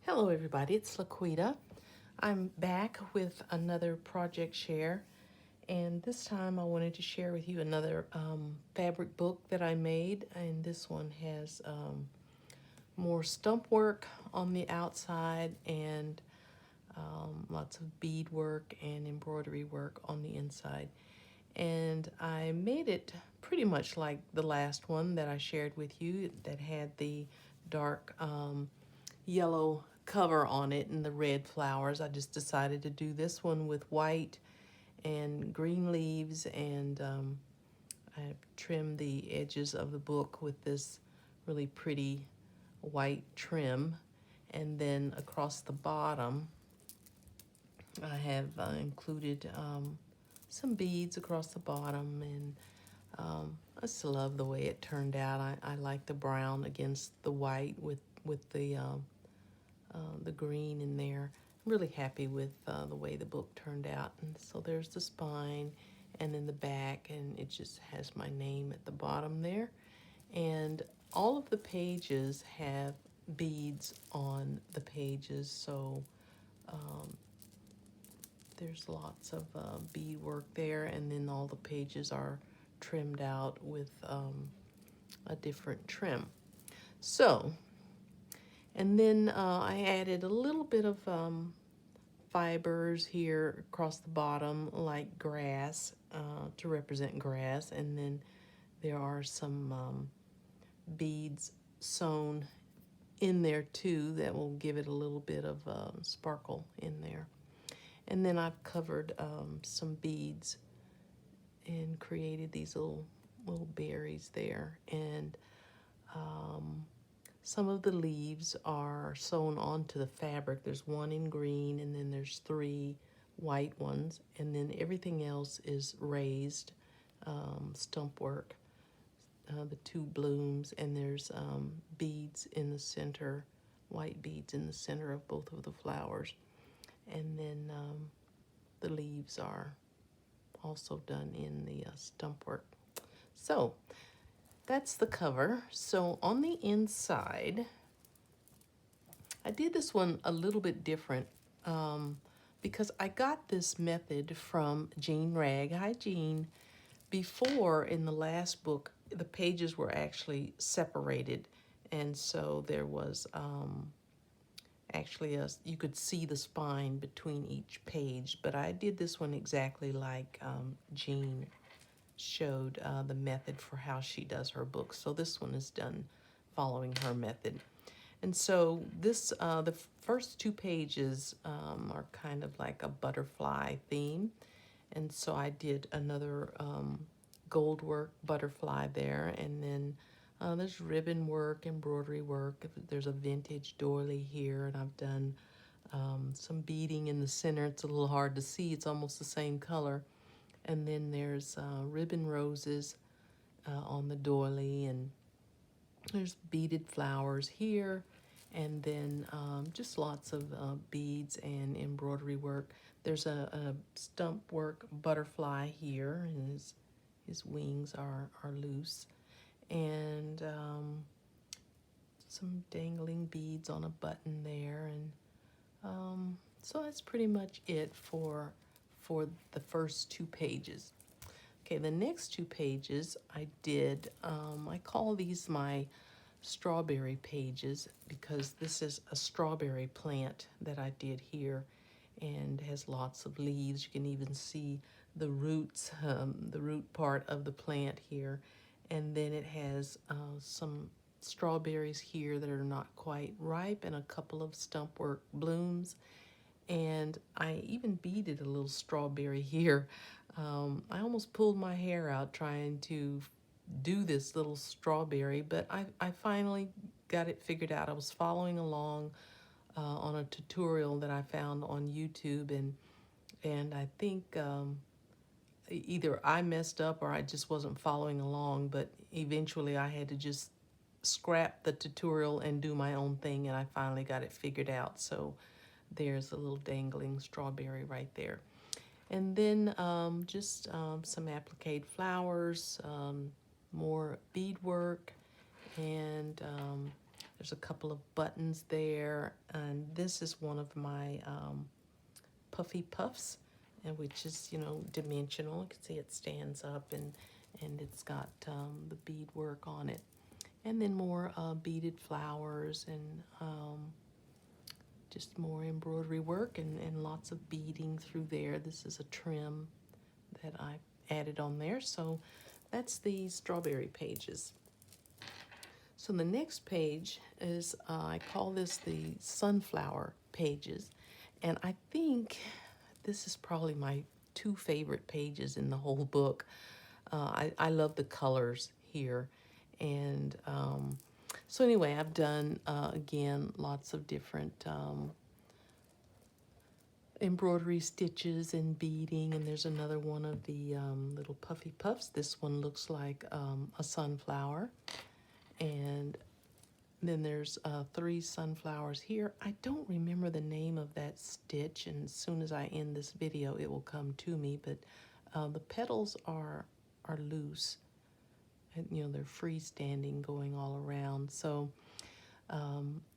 Hello everybody, it's Laquita. I'm back with another project share, and this time I wanted to share with you another fabric book that I made, and this one has more stump work on the outside and lots of bead work and embroidery work on the inside. And I made it pretty much like the last one that I shared with you that had the dark yellow cover on it and the red flowers. I just decided to do this one with white and green leaves, and I trimmed the edges of the book with this really pretty white trim. And then across the bottom I have included some beads across the bottom, and I just love the way it turned out. I like the brown against the white with the green in there. I'm really happy with the way the book turned out. And so there's the spine and then the back, and it just has my name at the bottom there. And all of the pages have beads on the pages, so there's lots of bead work there, and then all the pages are trimmed out with a different trim. So, and then I added a little bit of fibers here across the bottom, like grass, to represent grass, and then there are some beads sewn in there too that will give it a little bit of sparkle in there. And then I've covered some beads and created these little berries there. And some of the leaves are sewn onto the fabric. There's one in green, and then there's three white ones, and then everything else is raised stump work. The two blooms, and there's beads in the center, white beads in the center of both of the flowers. And then the leaves are also done in the stump work. So that's the cover. So on the inside, I did this one a little bit different because I got this method from Jean Ragg. Hi, Jean. Before, in the last book, the pages were actually separated, and so there was actually you could see the spine between each page, but I did this one exactly like Jean showed the method for how she does her books. So this one is done following her method. And so this, the first two pages are kind of like a butterfly theme. And so I did another gold work butterfly there. And then there's ribbon work, embroidery work. There's a vintage doily here, and I've done some beading in the center. It's a little hard to see. It's almost the same color. And then there's ribbon roses on the doily, and there's beaded flowers here, and then just lots of beads and embroidery work. There's a stump work butterfly here, and his wings are loose, and some dangling beads on a button there, and so that's pretty much it for the first two pages. Okay, the next two pages I did, I call these my strawberry pages because this is a strawberry plant that I did here, and has lots of leaves. You can even see the roots, the root part of the plant here. And then it has some strawberries here that are not quite ripe, and a couple of stump work blooms. And I even beaded a little strawberry here. I almost pulled my hair out trying to do this little strawberry, but I finally got it figured out. I was following along on a tutorial that I found on YouTube, and I think either I messed up or I just wasn't following along, but eventually I had to just scrap the tutorial and do my own thing, and I finally got it figured out. So there's a little dangling strawberry right there. And then just some applique flowers, more beadwork, and There's a couple of buttons there, and this is one of my puffy puffs, and which is, you know, dimensional. You can see it stands up, and it's got the bead work on it. And then more beaded flowers, and just more embroidery work, and lots of beading through there. This is a trim that I added on there. So that's the strawberry pages. So the next page is, I call this the sunflower pages. And I think this is probably my two favorite pages in the whole book. I love the colors here. And so anyway, I've done, again, lots of different embroidery stitches and beading. And there's another one of the little puffy puffs. This one looks like a sunflower. And then there's 3 sunflowers here. I don't remember the name of that stitch, and as soon as I end this video, it will come to me. But the petals are loose, and you know, they're freestanding, going all around. So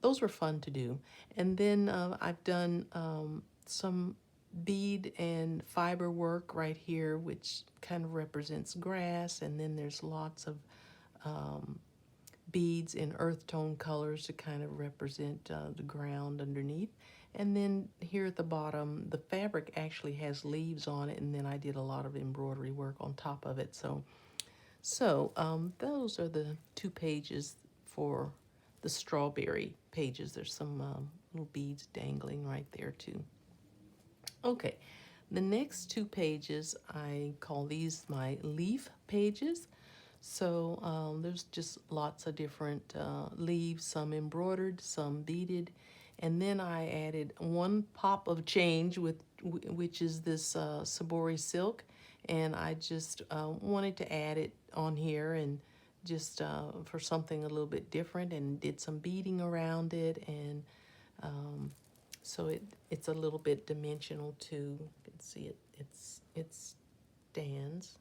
those were fun to do. And then I've done some bead and fiber work right here, which kind of represents grass. And then there's lots of beads in earth tone colors to kind of represent the ground underneath. And then here at the bottom, the fabric actually has leaves on it, and then I did a lot of embroidery work on top of it. So those are the 2 pages for the strawberry pages. There's some little beads dangling right there too. Okay, the next 2 pages, I call these my leaf pages. So there's just lots of different leaves, some embroidered, some beaded. And then I added 1 pop of change, which is this Sabori silk. And I just wanted to add it on here, and just for something a little bit different, and did some beading around it. And so it's a little bit dimensional too. You can see it stands.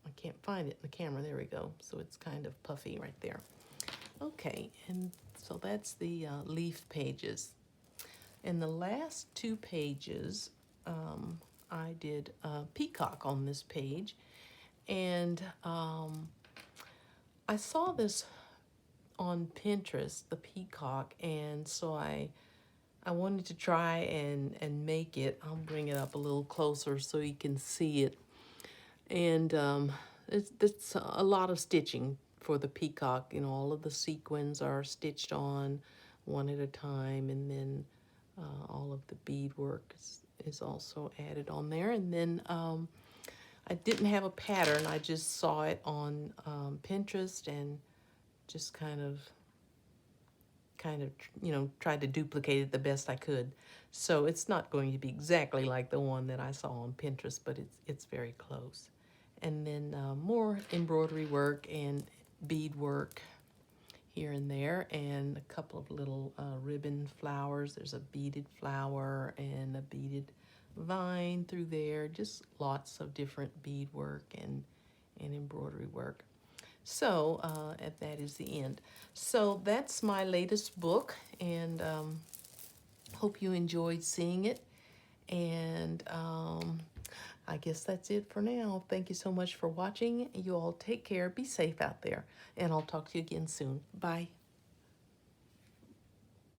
I can't find it in the camera. There we go. So it's kind of puffy right there. Okay, and so that's the leaf pages. And the last 2 pages, I did a peacock on this page. And I saw this on Pinterest, the peacock, and so I wanted to try and make it. I'll bring it up a little closer so you can see it. And it's a lot of stitching for the peacock. You know, all of the sequins are stitched on one at a time, and then all of the beadwork is also added on there. And then I didn't have a pattern. I just saw it on Pinterest and just kind of, you know, tried to duplicate it the best I could. So it's not going to be exactly like the one that I saw on Pinterest, but it's very close. And then more embroidery work and bead work here and there, and a couple of little ribbon flowers. There's a beaded flower and a beaded vine through there. Just lots of different bead work and embroidery work. So that is the end. So that's my latest book, and hope you enjoyed seeing it. And I guess that's it for now. Thank you so much for watching. You all take care. Be safe out there. And I'll talk to you again soon. Bye.